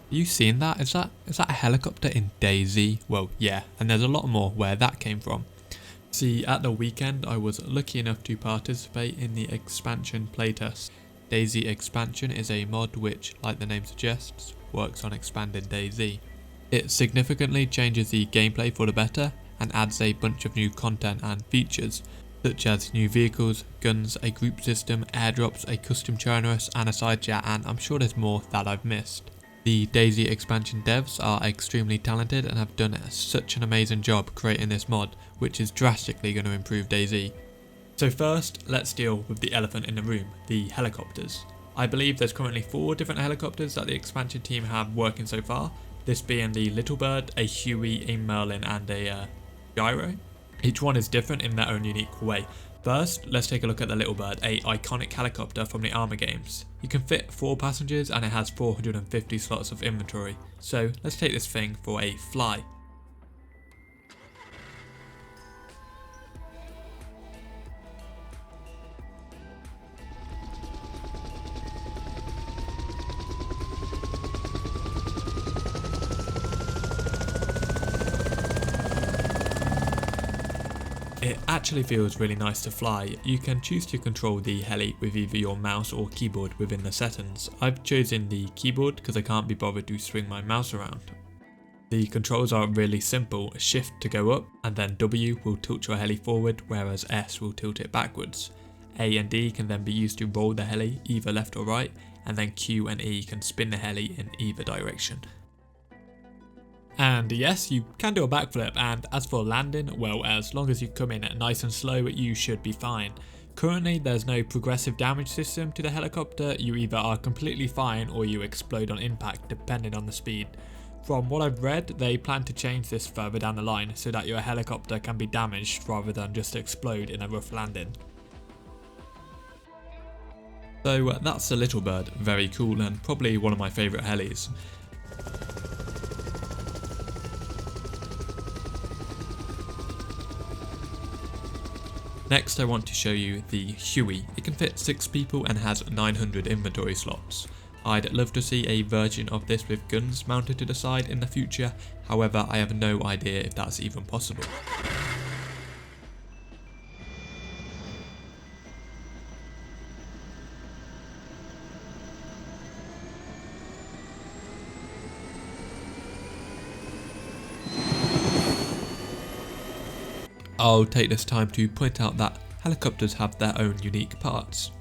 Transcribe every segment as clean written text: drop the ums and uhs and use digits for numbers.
you seeing that? Is that a helicopter in DayZ? Well, yeah, and there's a lot more where that came from. See, at the weekend I was lucky enough to participate in the expansion playtest. DayZ expansion is a mod which, like the name suggests, works on expanding DayZ. It significantly changes the gameplay for the better and adds a bunch of new content and features, such as new vehicles, guns, a group system, airdrops, a custom churnus and a side chat, and I'm sure there's more that I've missed. The DayZ expansion devs are extremely talented and have done such an amazing job creating this mod, which is drastically going to improve DayZ. So first, let's deal with the elephant in the room, the helicopters. I believe there's currently 4 different helicopters that the expansion team have working so far, this being the Little Bird, a Huey, a Merlin and a Gyro. Each one is different in their own unique way. First, let's take a look at the Little Bird, a iconic helicopter from the Armour games. You can fit 4 passengers and it has 450 slots of inventory. So let's take this thing for a fly. It actually feels really nice to fly. You can choose to control the heli with either your mouse or keyboard within the settings. I've chosen the keyboard because I can't be bothered to swing my mouse around. The controls are really simple. Shift to go up, and then W will tilt your heli forward, whereas S will tilt it backwards. A and D can then be used to roll the heli either left or right, and then Q and E can spin the heli in either direction. And yes, you can do a backflip, and as for landing, well, as long as you come in nice and slow, you should be fine. Currently, there's no progressive damage system to the helicopter. You either are completely fine or you explode on impact, depending on the speed. From what I've read, they plan to change this further down the line so that your helicopter can be damaged rather than just explode in a rough landing. So that's the Little Bird, very cool and probably one of my favourite helis. Next I want to show you the Huey. It can fit 6 people and has 900 inventory slots. I'd love to see a version of this with guns mounted to the side in the future, however I have no idea if that's even possible. I'll take this time to point out that helicopters have their own unique parts.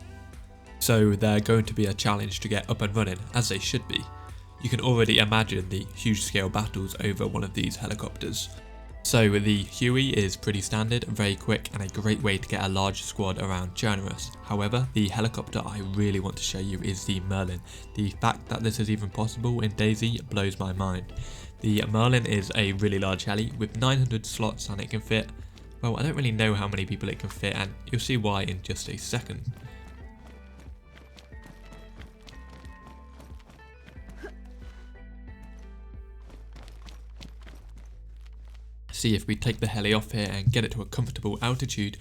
So they're going to be a challenge to get up and running, as they should be. You can already imagine the huge scale battles over one of these helicopters. So the Huey is pretty standard, very quick and a great way to get a large squad around Chernarus. However, the helicopter I really want to show you is the Merlin. The fact that this is even possible in DayZ blows my mind. The Merlin is a really large heli with 900 slots and it can fit, well, I don't really know how many people it can fit, and you'll see why in just a second. See, if we take the heli off here and get it to a comfortable altitude,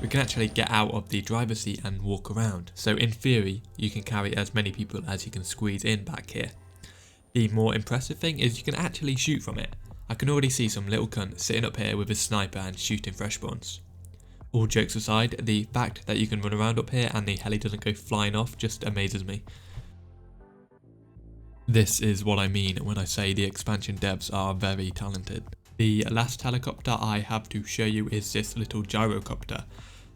we can actually get out of the driver's seat and walk around. So in theory, you can carry as many people as you can squeeze in back here. The more impressive thing is you can actually shoot from it. I can already see some little cunt sitting up here with his sniper and shooting freshborns. All jokes aside, the fact that you can run around up here and the heli doesn't go flying off just amazes me. This is what I mean when I say the expansion devs are very talented. The last helicopter I have to show you is this little Gyrocopter.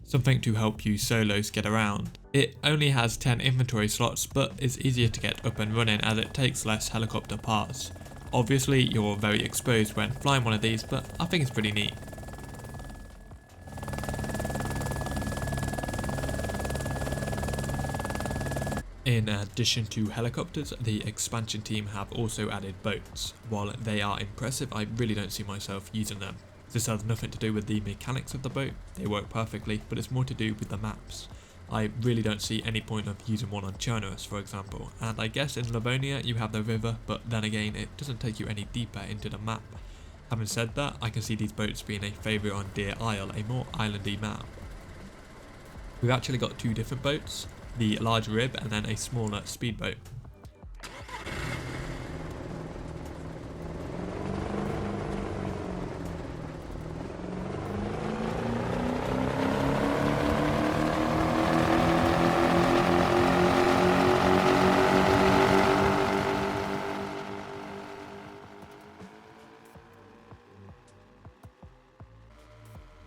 Something to help you solos get around. It only has 10 inventory slots, but is easier to get up and running as it takes less helicopter parts. Obviously you're very exposed when flying one of these, but I think it's pretty neat. In addition to helicopters, the expansion team have also added boats. While they are impressive, I really don't see myself using them. This has nothing to do with the mechanics of the boat, they work perfectly, but it's more to do with the maps. I really don't see any point of using one on Chernarus, for example, and I guess in Livonia you have the river, but then again it doesn't take you any deeper into the map. Having said that, I can see these boats being a favourite on Deer Isle, a more islandy map. We've actually got 2 different boats. the large rib, and then a smaller speedboat.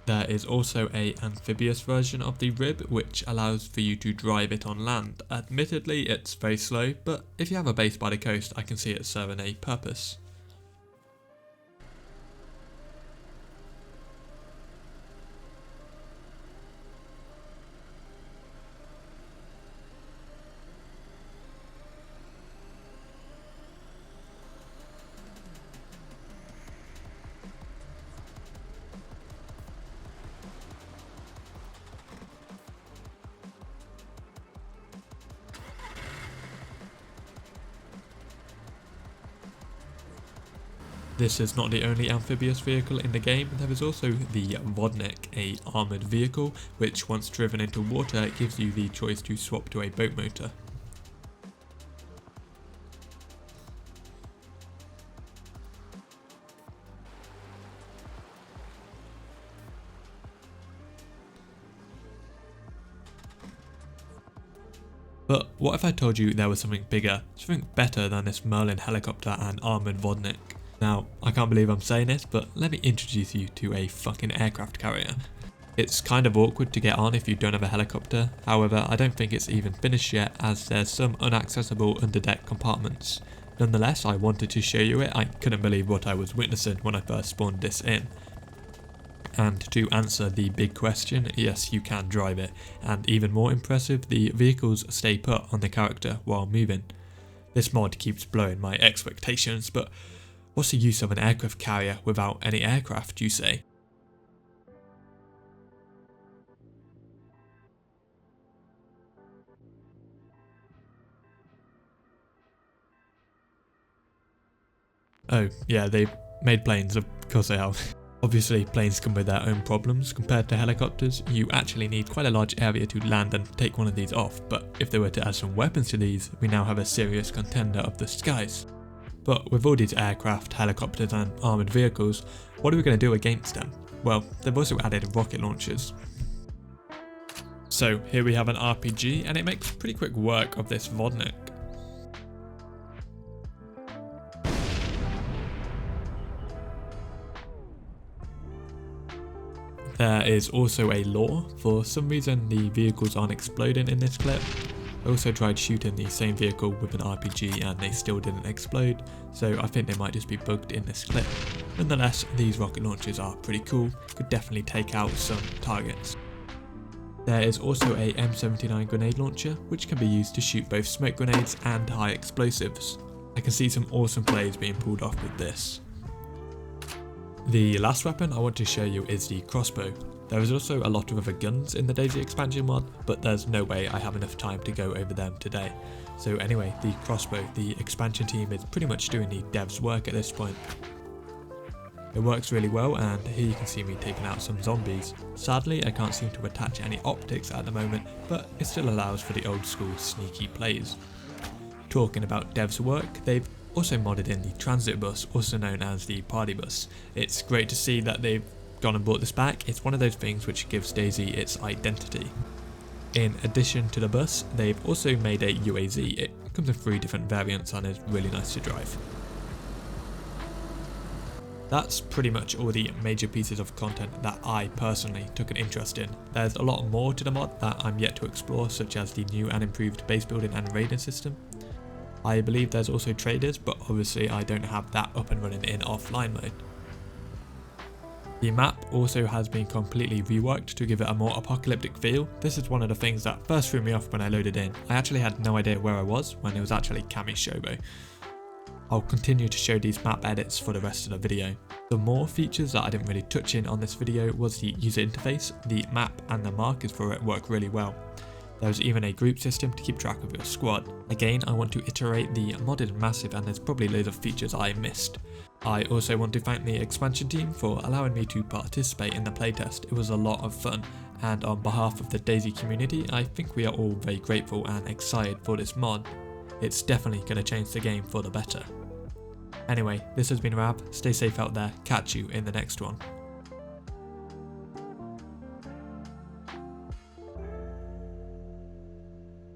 There is also an amphibious version of the rib which allows for you to drive it on land. Admittedly it's very slow, but if you have a base by the coast I can see it serving a purpose. This is not the only amphibious vehicle in the game. There is also the Vodnik, a armoured vehicle, which once driven into water gives you the choice to swap to a boat motor. But what if I told you there was something bigger, something better than this Merlin helicopter and armoured Vodnik? Now, I can't believe I'm saying this, but let me introduce you to a fucking aircraft carrier. It's kind of awkward to get on if you don't have a helicopter, however I don't think it's even finished yet as there's some unaccessible underdeck compartments. Nonetheless, I wanted to show you it. I couldn't believe what I was witnessing when I first spawned this in. And to answer the big question, yes, you can drive it, and even more impressive, the vehicles stay put on the character while moving. This mod keeps blowing my expectations, but what's the use of an aircraft carrier without any aircraft, you say? Oh, yeah, they made planes, of course they have. Obviously, planes come with their own problems. Compared to helicopters, you actually need quite a large area to land and take one of these off, but if they were to add some weapons to these, we now have a serious contender of the skies. But with all these aircraft, helicopters and armoured vehicles, what are we going to do against them? Well, they've also added rocket launchers. So here we have an RPG and it makes pretty quick work of this Vodnik. There is also a law. For some reason the vehicles aren't exploding in this clip. I also tried shooting the same vehicle with an RPG and they still didn't explode, so I think they might just be bugged in this clip. Nonetheless, these rocket launchers are pretty cool, could definitely take out some targets. There is also a M79 grenade launcher, which can be used to shoot both smoke grenades and high explosives. I can see some awesome plays being pulled off with this. The last weapon I want to show you is the crossbow. There is also a lot of other guns in the DayZ expansion mod, but there's no way I have enough time to go over them today. So anyway, the crossbow, the expansion team is pretty much doing the dev's work at this point. It works really well, and here you can see me taking out some zombies. Sadly, I can't seem to attach any optics at the moment, but it still allows for the old school sneaky plays. Talking about dev's work, they've also modded in the transit bus, also known as the party bus. It's great to see that they've gone and brought this back. It's one of those things which gives DayZ its identity. In addition to the bus, they've also made a UAZ. It comes in 3 different variants and is really nice to drive. That's pretty much all the major pieces of content that I personally took an interest in. There's a lot more to the mod that I'm yet to explore, such as the new and improved base building and raiding system. I believe there's also traders, but obviously I don't have that up and running in offline mode. The map also has been completely reworked to give it a more apocalyptic feel. This is one of the things that first threw me off when I loaded in. I actually had no idea where I was when it was actually Cami Shobo. I'll continue to show these map edits for the rest of the video. The more features that I didn't really touch in on this video was the user interface. The map and the markers for it work really well. There's even a group system to keep track of your squad. Again, I want to iterate the mod is massive and there's probably loads of features I missed. I also want to thank the expansion team for allowing me to participate in the playtest. It was a lot of fun, and on behalf of the DayZ community, I think we are all very grateful and excited for this mod. It's definitely going to change the game for the better. Anyway, this has been Rav, stay safe out there, catch you in the next one.